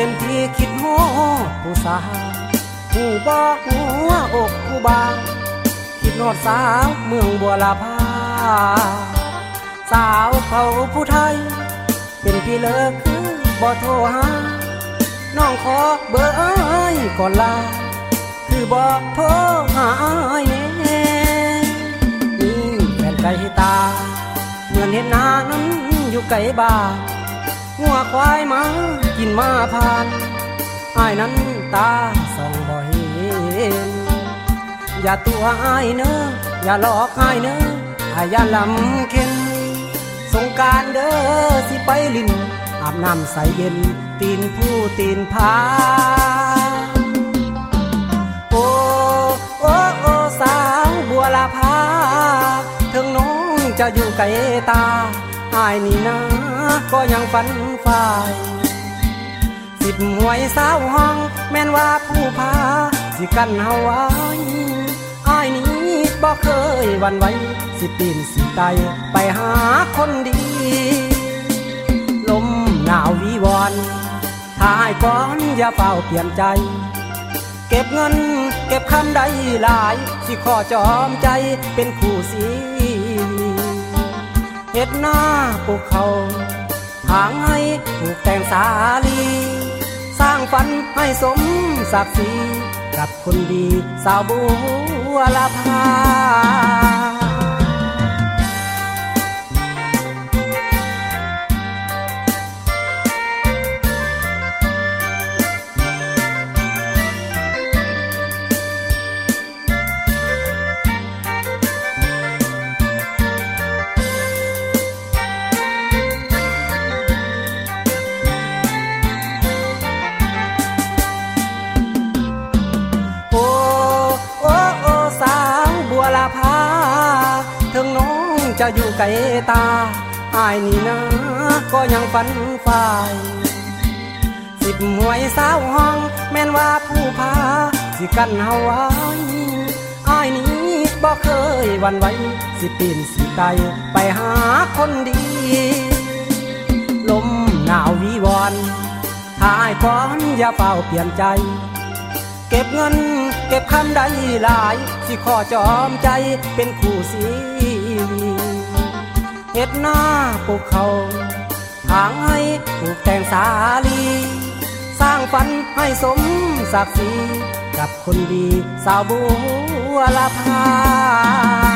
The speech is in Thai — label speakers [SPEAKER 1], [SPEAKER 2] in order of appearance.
[SPEAKER 1] ต็มที่คิดฮอดผู้สาวผู้บอกหัวอกผู้บ่าวคิดฮอดสาวเมืองบัวลาภาสาวเขาผู้ไทยเป็นพี่เลิกคือบ่โทรหาน้องขอเบอร์อ้ายก่อนลาคือบ่โทรหาอ้ายแน่นี่แฟนไก่ตาเหมือนเห็นหน้านั้นอยู่ไกลบ้านหัวควายมากินมาผ่านอ้ายนั้นตาส่องบ่เห็นอย่าตัวอ้ายเนอะอย่าหลอกอ้ายเนอะอ้ายอย่าลำเค็นสงกรานต์เด้อสิไปลินอาบน้ำใสเย็นตีนผู้ตีนผาโอ้โอ้โอ้สาวบัวลาภาถึงน้องจะอยู่ไกลตาอ้ายนี่นะก็ยังฝันฝ่ายสิบหวยสาวห้องแม่นว่าผู้พาสิกันเฮาไว้อ้ายนี้บ่เคยหวั่นไหวสิปีนสิไต่ไปหาคนดีลมหนาววิวรณ์ถ้าอ้ายก่อนอย่าเฝ้าเปลี่ยนใจเก็บเงินเก็บคำได้หลายสิขอจอมใจเป็นคู่สีเฮ็ดหน้าปลูกเขาทางให้ถูกแต่งสาลีสร้างฝันให้สมศักดิ์ศรีกับคนดีสาวบัวลาภาถึงน้องจะอยู่ไกลตาอ้ายนี่นะก็ยังฝันฝ่ายสิบหวยสาวห้องแม่นว่าผู้พาสิกันเฮาไว้อ้ายนี้บ่เคยหวั่นไหวสิปีนสิไต่ไปหาคนดีลมหนาววิวรณ์ถ้าอ้ายก่อนอย่าเฝ้าเปลี่ยนใจเก็บเงินเก็บคำได้หลายสิขอจอมใจเป็นคู่สีเฮ็ดหน้าปลูกเขาทางให้ถูกแต่งสาลีสร้างฝันให้สมศักดิ์ศรีกับคนดีสาวบัวลาภา